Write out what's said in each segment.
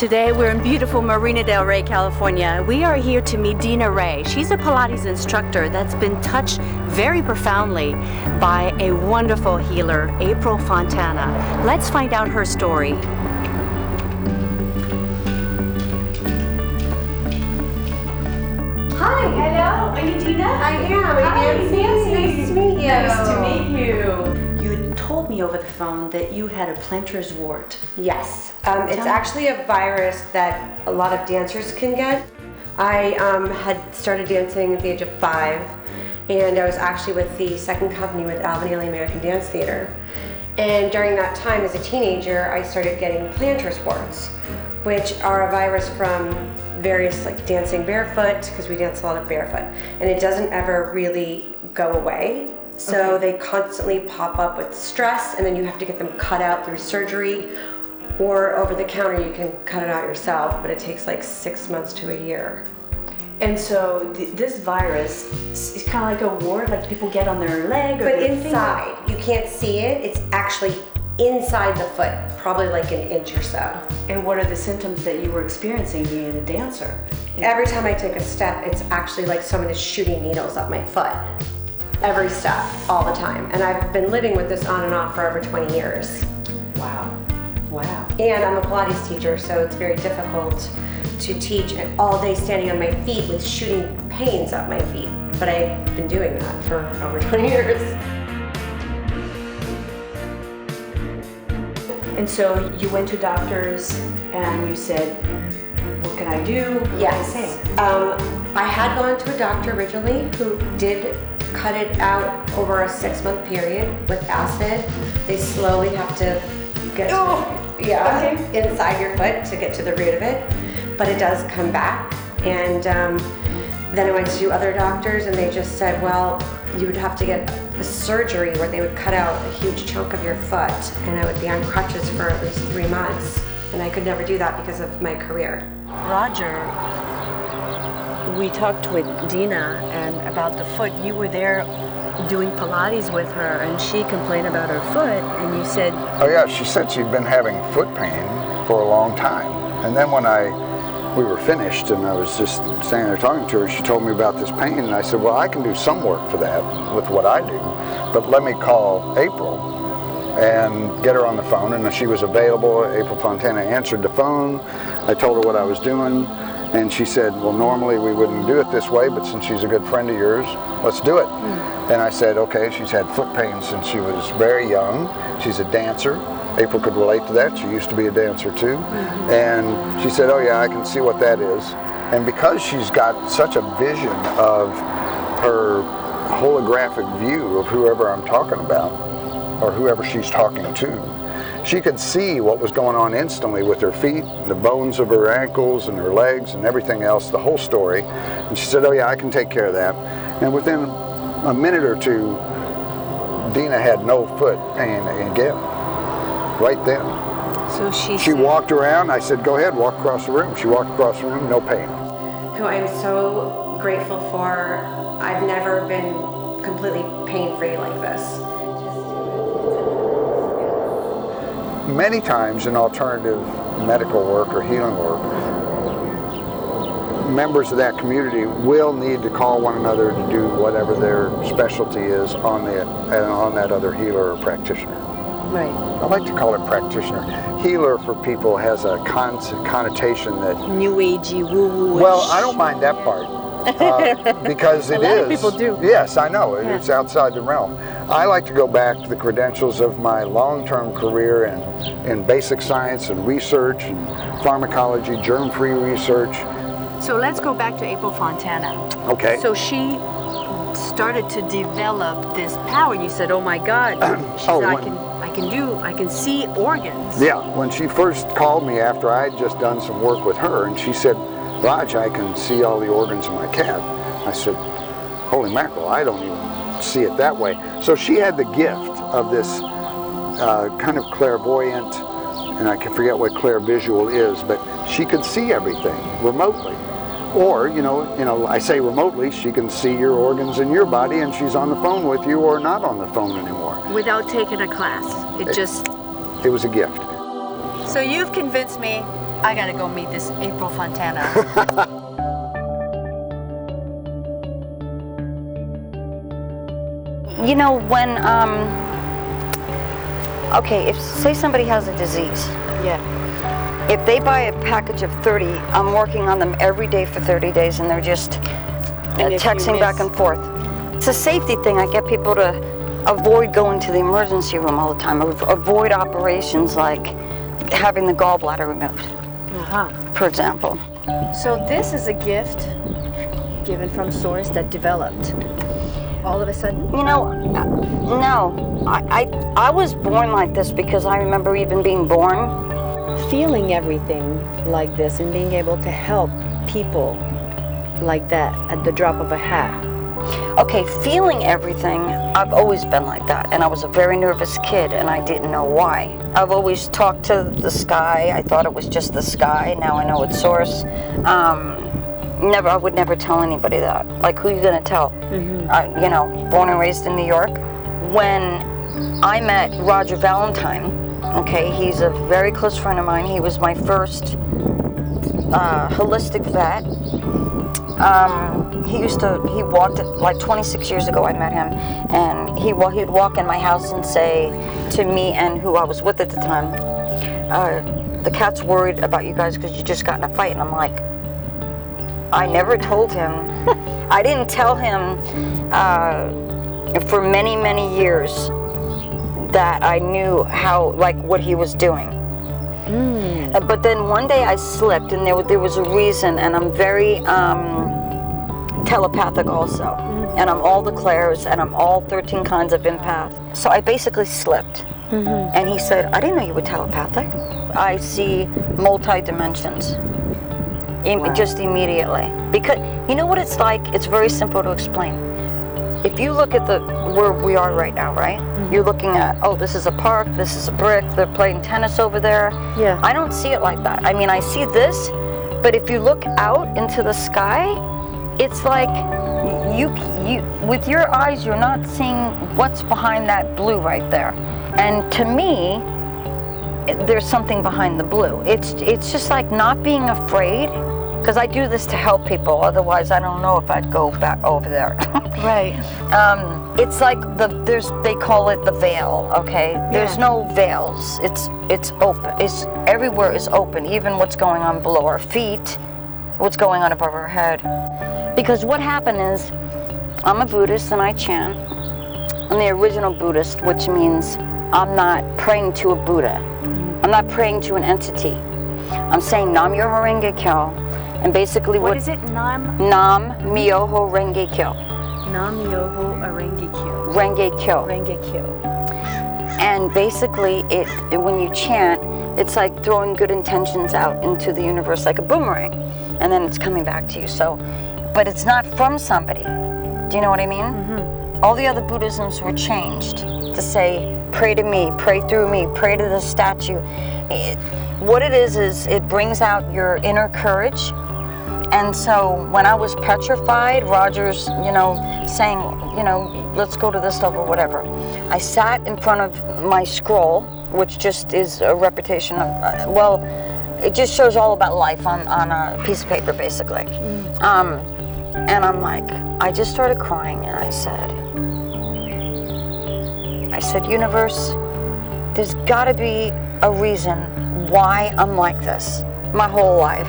Today we're in beautiful Marina del Rey, California. We are here to meet Dina Ray. She's a Pilates instructor that's been touched very profoundly by a wonderful healer, April Fontana. Let's find out her story. Hi, hello. Are you Dina? I am. Hi, Nancy. Nice to meet you. Nice to meet you. You told me over the phone that you had a plantar's wart. Yes. It's actually a virus that a lot of dancers can get. I had started dancing at the age of 5, and I was actually with the second company with Alvin Ailey American Dance Theater. And during that time as a teenager, I started getting plantar's warts, which are a virus from various, like dancing barefoot, because we dance a lot of barefoot, and it doesn't ever really go away. So they constantly pop up with stress, and then you have to get them cut out through surgery, or over the counter you can cut it out yourself, but it takes like 6 months to a year. And so this virus is kind of like a wart, like people get on their leg or but their inside, finger. you can't see it, it's actually inside the foot, probably like an inch or so. And what are the symptoms that you were experiencing being a dancer? Every time I take a step, it's actually like someone is shooting needles up my foot. Every step, all the time. And I've been living with this on and off for over 20 years. Wow. Wow. And I'm a Pilates teacher, so it's very difficult to teach all day standing on my feet with shooting pains up my feet. But I've been doing that for over 20 years. And so you went to doctors and you said, what can I do? Yes. What can I say? I had gone to a doctor originally who did cut it out over a 6-month period with acid. They slowly have to get inside your foot to get to the root of it, but it does come back. And then I went to other doctors, and they just said, well, you would have to get a surgery where they would cut out a huge chunk of your foot, and I would be on crutches for at least 3 months, and I could never do that because of my career. Roger, we talked with Dina and about the foot. You were there doing Pilates with her, and she complained about her foot, and you said... Oh yeah, she said she'd been having foot pain for a long time. And then when we were finished and I was just standing there talking to her, she told me about this pain, and I said, well, I can do some work for that with what I do, but let me call April and get her on the phone. And she was available. April Fontana answered the phone. I told her what I was doing, and she said, well, normally we wouldn't do it this way, but since she's a good friend of yours, let's do it. And I said, okay. She's had foot pain since she was very young. She's a dancer. April could relate to that. She used to be a dancer too. And she said, oh yeah, I can see what that is. And because she's got such a vision of her holographic view of whoever I'm talking about, or whoever she's talking to, she could see what was going on instantly with her feet, the bones of her ankles and her legs and everything else, the whole story. And she said, oh yeah, I can take care of that. And within a minute or two, Dina had no foot pain again, right then. So she walked around. I said, go ahead, walk across the room. She walked across the room, no pain. Who I'm so grateful for. I've never been completely pain-free like this. Many times in alternative medical work or healing work, members of that community will need to call one another to do whatever their specialty is on that other healer or practitioner. Right. I like to call it practitioner. Healer for people has a connotation that... New agey, woo-woo-ish. Well, I don't mind that part. Because it is. A lot of people do. Yes, I know. It's outside the realm. I like to go back to the credentials of my long-term career in basic science and research and pharmacology, germ-free research. So let's go back to April Fontana. Okay. So she started to develop this power. You said, oh my God, she said, I can see organs. Yeah, when she first called me after I had just done some work with her, and she said, Raj, I can see all the organs in my cat. I said, holy mackerel, I don't even see it that way. So she had the gift of this kind of clairvoyant, and I can forget what clairvisual is, but she could see everything remotely. Or, you know, I say remotely, she can see your organs in your body, and she's on the phone with you or not on the phone anymore. Without taking a class. It was a gift. So you've convinced me I gotta go meet this April Fontana. You know, when, okay, if say somebody has a disease, Yeah. if they buy a package of 30, I'm working on them every day for 30 days and they're just And if you texting back miss- and forth. It's a safety thing. I get people to avoid going to the emergency room all the time, avoid operations like having the gallbladder removed, Uh-huh. for example. So this is a gift given from Source that developed all of a sudden? You know, no, I was born like this because I remember even being born. Feeling everything like this and being able to help people like that at the drop of a hat. Okay, feeling everything, I've always been like that, and I was a very nervous kid, and I didn't know why. I've always talked to the sky. I thought it was just the sky. Now I know it's Source. I would never tell anybody that. Like, who are you gonna tell? You know, born and raised in New York. When I met Roger Valentine, okay, he's a very close friend of mine. He was my first holistic vet. He walked, like 26 years ago I met him, and he'd walk in my house and say to me and who I was with at the time, the cat's worried about you guys because you just got in a fight. And I'm like, I never told him. I didn't tell him for many, many years that I knew what he was doing. But then one day I slipped, and there was a reason, and I'm very telepathic also, and I'm all the clairs, and I'm all 13 kinds of empath. So I basically slipped, and he said, I didn't know you were telepathic. I see multi-dimensions. Just immediately. Because you know what it's like? It's very simple to explain. If you look at where we are right now, right? You're looking at, oh, this is a park, this is a brick, they're playing tennis over there. Yeah. I don't see it like that. I mean, I see this, but if you look out into the sky, it's like you with your eyes, you're not seeing what's behind that blue right there. And to me, there's something behind the blue. It's just like not being afraid, because I do this to help people. Otherwise, I don't know if I'd go back over there. Right. It's like they call it the veil. Okay, there's no veils. It's open. Everywhere is open. Even what's going on below our feet, what's going on above our head. Because what happened is, I'm a Buddhist and I chant. I'm the original Buddhist, which means I'm not praying to a Buddha. I'm not praying to an entity. I'm saying Nam Myoho Renge Kyo, and basically What is it? Nam Myoho Renge Kyo. Nam Myoho Renge Kyo. Renge Kyo. Renge Kyo. And basically, when you chant, it's like throwing good intentions out into the universe like a boomerang, and then it's coming back to you. So, but it's not from somebody. Do you know what I mean? All the other Buddhisms were changed to say, pray to me, pray through me, pray to the statue. What it is it brings out your inner courage. And so when I was petrified, Roger's, saying, let's go to this level, whatever. I sat in front of my scroll, which just is a reputation of, it just shows all about life on a piece of paper, basically. And I'm like, I just started crying, and I said, universe, there's gotta be a reason why I'm like this my whole life.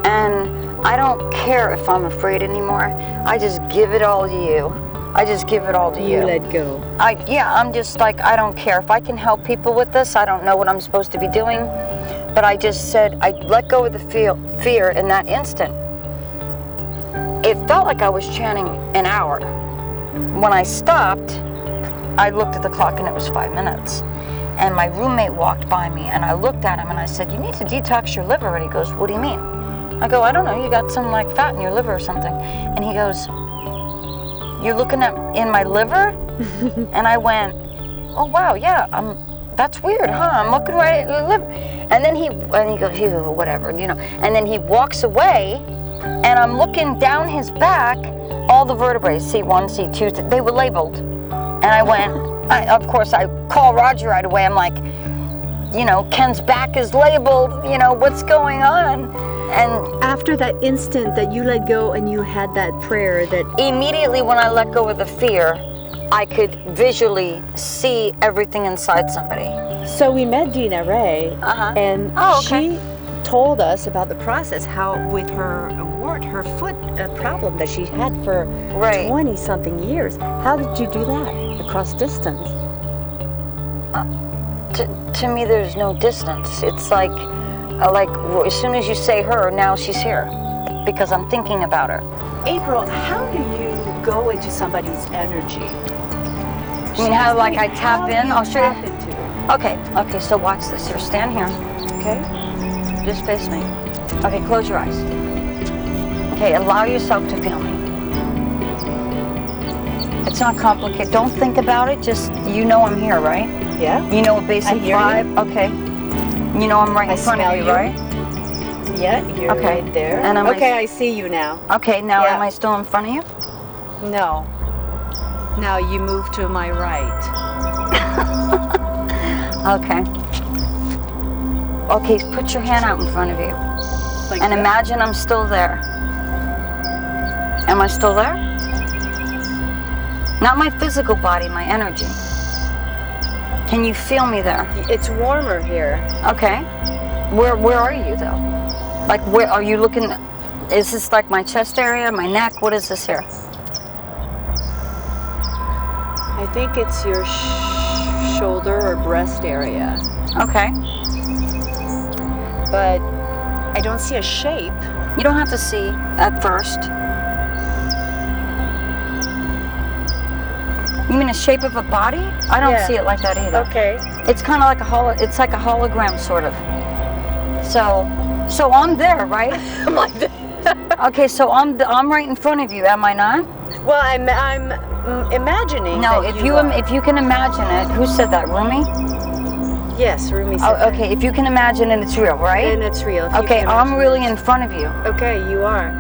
And I don't care if I'm afraid anymore. I just give it all to you. I just give it all to you. You let go. I'm just like, I don't care. If I can help people with this, I don't know what I'm supposed to be doing. But I just said, I let go of the fear in that instant. It felt like I was chanting an hour. When I stopped, I looked at the clock and it was 5 minutes. And my roommate walked by me and I looked at him and I said, you need to detox your liver. And he goes, what do you mean? I go, I don't know, you got some like fat in your liver or something. And he goes, you're looking in my liver? And I went, oh wow, yeah, that's weird, huh? I'm looking right at your liver. And then he goes, whatever, And then he walks away and I'm looking down his back, all the vertebrae, C1, C2, they were labeled. And I went, of course, I call Roger right away. I'm like, Ken's back is labeled, what's going on? And After that instant that you let go and you had that prayer that immediately when I let go of the fear, I could visually see everything inside somebody. So we met Dina Ray, and she told us about the process, how with her foot problem that she had for 20-something years. How did you do that across distance? To me, there's no distance. It's like as soon as you say her, now she's here, because I'm thinking about her. April, how do you go into somebody's energy? I mean, how I tap in? I'll show you. Into it? Okay, so watch this. Here, stand here. Okay. Just face me. Okay, close your eyes. Okay, allow yourself to feel me. It's not complicated. Don't think about it. Just, I'm here, right? Yeah. You know a basic vibe? You. Okay. I'm right in front of you, right? Yeah, you're right there. And I see you now. Okay, now am I still in front of you? No. Now you move to my right. Okay. Okay, put your hand out in front of you. And imagine I'm still there. Am I still there? Not my physical body, my energy. Can you feel me there? It's warmer here. Okay. Where are you though? Where are you looking? Is this like my chest area, my neck? What is this here? I think it's your shoulder or breast area. Okay. But I don't see a shape. You don't have to see at first. You mean a shape of a body? I don't see it like that either. Okay. It's kind of like it's like a hologram sort of. So I'm there, right? I'm like this. Okay, so I'm right in front of you, am I not? Well, I'm imagining. No, that if you can imagine it, who said that? Rumi? Yes, Rumi said that. Okay, if you can imagine it, it's real, right? And it's real. Okay, I'm really in front of you. Okay, you are.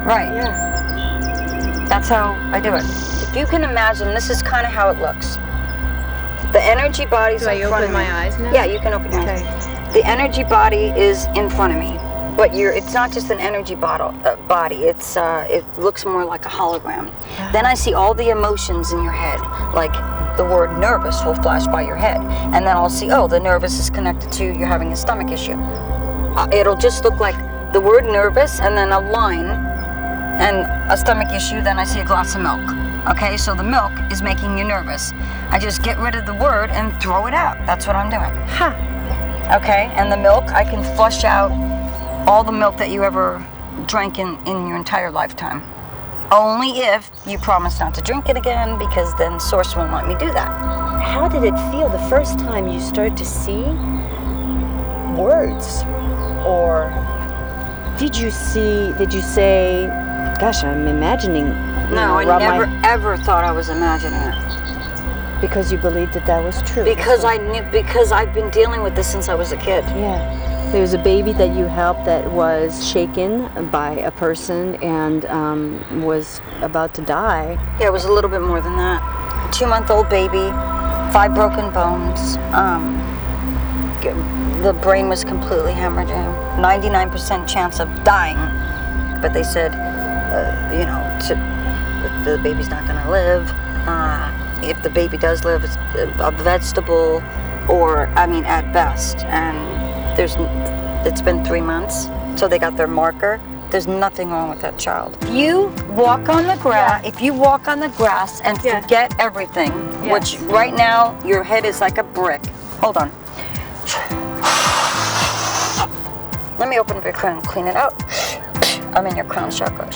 Right. Yeah. That's how I do it. If you can imagine, this is kind of how it looks. The energy body's in front of me. Do I open my eyes now? Yeah, you can open your eyes. The energy body is in front of me, but it's not just an energy body. It looks more like a hologram. Then I see all the emotions in your head, like the word nervous will flash by your head, and then I'll see, the nervous is connected to you're having a stomach issue. It'll just look like the word nervous and then a line and a stomach issue. Then I see a glass of milk. Okay, so the milk is making you nervous. I just get rid of the word and throw it out. That's what I'm doing. Okay, and the milk, I can flush out all the milk that you ever drank in your entire lifetime. Only if you promise not to drink it again, because then Source won't let me do that. How did it feel the first time you started to see words? Or did you say, gosh, I'm imagining? No, I never ever thought I was imagining it. Because you believed that was true. Because I've been dealing with this since I was a kid. Yeah. There was a baby that you helped that was shaken by a person and was about to die. Yeah, it was a little bit more than that. 2-month-old baby, 5 broken bones. The brain was completely hemorrhaging. 99% chance of dying. But they said, the baby's not going to live. If the baby does live, it's a vegetable, at best. And it's been 3 months, so they got their marker. There's nothing wrong with that child. If you walk on the grass and forget everything, which right now your head is like a brick. Hold on. Let me open up your crown and clean it out. I'm in your crown chakra.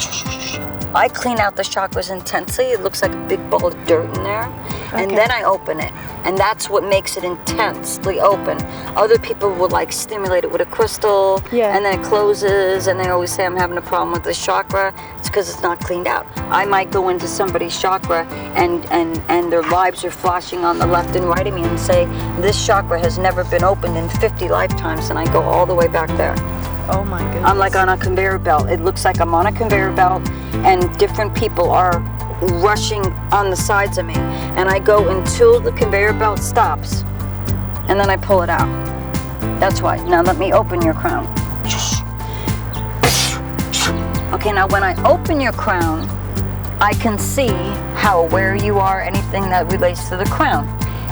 I clean out the chakras intensely. It looks like a big ball of dirt in there. Okay. And then I open it. And that's what makes it intensely open. Other people will stimulate it with a crystal. Yeah. And then it closes. And they always say I'm having a problem with this chakra. It's because it's not cleaned out. I might go into somebody's chakra and their lives are flashing on the left and right of me and say, this chakra has never been opened in 50 lifetimes. And I go all the way back there. Oh my goodness. I'm like on a conveyor belt. It looks like I'm on a conveyor belt and different people are rushing on the sides of me. And I go until the conveyor belt stops and then I pull it out. That's why. Now let me open your crown. Okay, now when I open your crown, I can see how aware you are, anything that relates to the crown.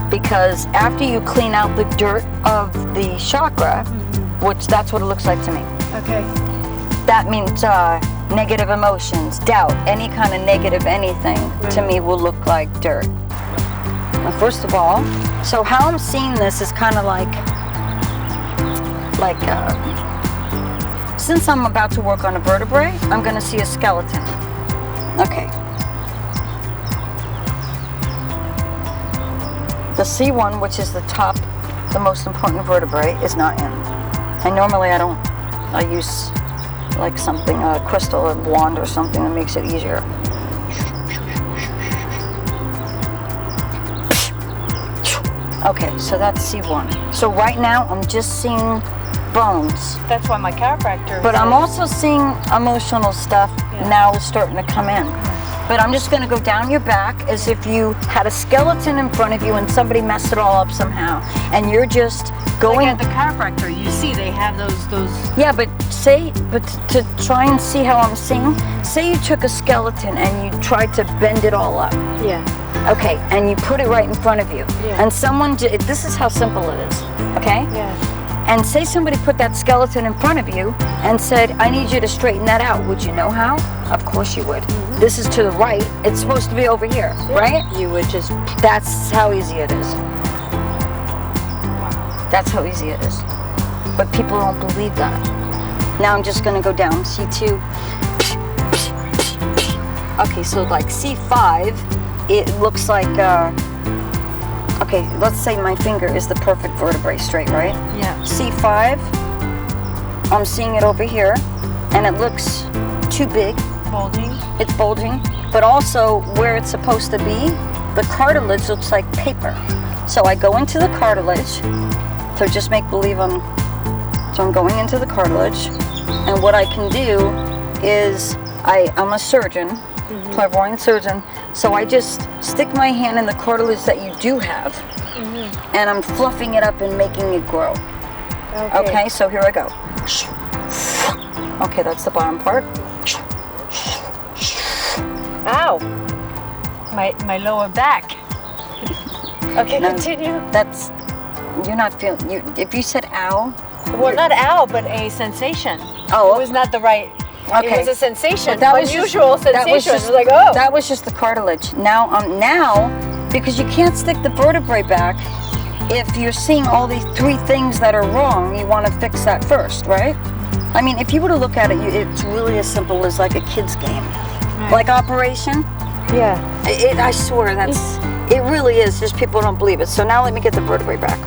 Because after you clean out the dirt of the chakra, which that's what it looks like to me. Okay. That means negative emotions, doubt, any kind of negative anything to me will look like dirt. Now, first of all, so how I'm seeing this is kind of like since I'm about to work on a vertebrae, I'm going to see a skeleton. Okay. The C1, which is the top, the most important vertebrae, is not in. And normally I use like something, a crystal, a wand or something that makes it easier. Okay, so that's C1. So right now I'm just seeing bones. That's why my chiropractor. But I'm also seeing emotional stuff now starting to come in. But I'm just going to go down your back as if you had a skeleton in front of you and somebody messed it all up somehow. And you're just going. Like at the chiropractor, you see they have those. Yeah, but to try and see how I'm seeing, say you took a skeleton and you tried to bend it all up. Yeah. Okay, and you put it right in front of you. Yeah. And someone, this is how simple it is, okay? Yeah. And say somebody put that skeleton in front of you and said, I need you to straighten that out. Would you know how? Of course you would. Mm-hmm. This is to the right. It's supposed to be over here, right? You would just... That's how easy it is. That's how easy it is. But people don't believe that. Now I'm just going to go down. C2. Okay, so like C5, it looks like... okay, let's say my finger is the perfect vertebrae straight, right? Yeah. C5, I'm seeing it over here, and it looks too big. Bulging. It's bulging, but also where it's supposed to be, the cartilage looks like paper. So I go into the cartilage, so just make believe so I'm going into the cartilage, and what I can do is, I'm a surgeon, clairvoyant surgeon, so I just stick my hand in the cartilage that you do have, and I'm fluffing it up and making it grow. Okay, so here I go. Okay, that's the bottom part. Ow! My lower back. Okay, No, continue. That's, you're not feeling, if you said ow. Well, not ow, but a sensation. Oh. It was not the right... Okay. It was a sensation, But unusual sensation. That was It just, was like, oh. That was just the cartilage. Now, because you can't stick the vertebrae back, if you're seeing all these 3 things that are wrong, you want to fix that first, right? I mean, if you were to look at it, it's really as simple as like a kid's game. Right. Like Operation. Yeah. I swear, it really is, just people don't believe it. So now let me get the vertebrae back.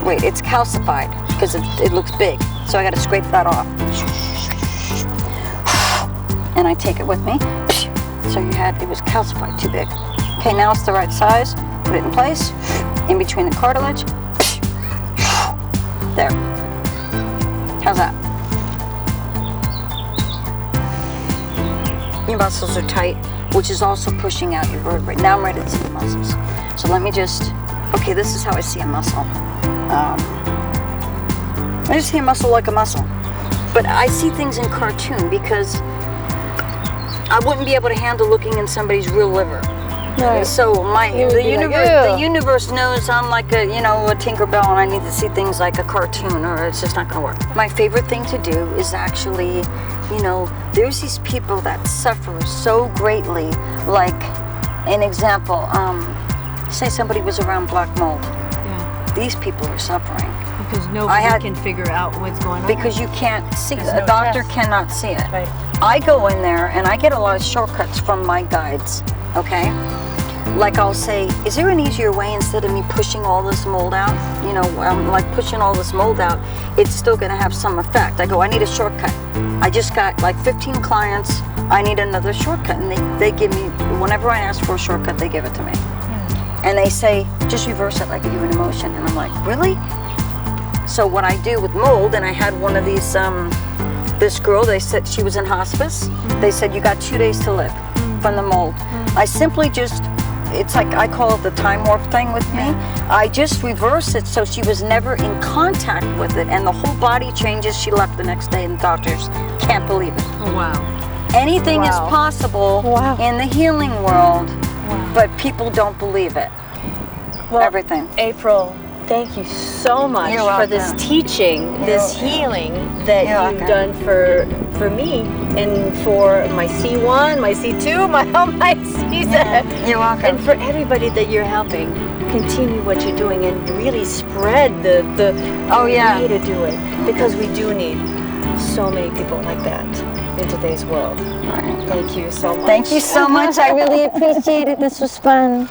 Wait, it's calcified because it looks big. So I got to scrape that off. And I take it with me. So it was calcified, too big. Okay, now it's the right size. Put it in place, in between the cartilage. There. How's that? Your muscles are tight, which is also pushing out your vertebrae. Now I'm ready to see the muscles. So let me okay, this is how I see a muscle. I just see a muscle like a muscle. But I see things in cartoon because I wouldn't be able to handle looking in somebody's real liver. Right. So the universe knows I'm like a Tinkerbell, and I need to see things like a cartoon, or it's just not gonna work. My favorite thing to do is actually, there's these people that suffer so greatly. Like an example, say somebody was around black mold. Yeah. These people are suffering. Because nobody can figure out what's going on. Because you can't see it. A doctor cannot see it. Right. I go in there and I get a lot of shortcuts from my guides, okay? Like I'll say, is there an easier way instead of me pushing all this mold out? I'm like pushing all this mold out, it's still gonna have some effect. I go, I need a shortcut. I just got like 15 clients, I need another shortcut. And they give me, whenever I ask for a shortcut, they give it to me. And they say, just reverse it like you do an emotion. And I'm like, really? So what I do with mold, and I had one of these, this girl, they said she was in hospice. They said, you got 2 days to live from the mold. I simply just it's like I call it the time warp thing with me. I just reverse it so she was never in contact with it, and the whole body changes. She left the next day, and the doctors can't believe it. Oh, wow. Anything is Wow. possible Wow. in the healing world, but people don't believe it. Well, Everything. April, thank you so much You're for this welcome. teaching, this healing that You're you've welcome. done for me and for my C1, my C2, my C7. You're welcome. And for everybody that you're helping. Continue what you're doing and really spread the Oh, yeah. way to do it, because we do need so many people like that in today's world. Thank you so much. Thank you so much. I really appreciate it. This was fun.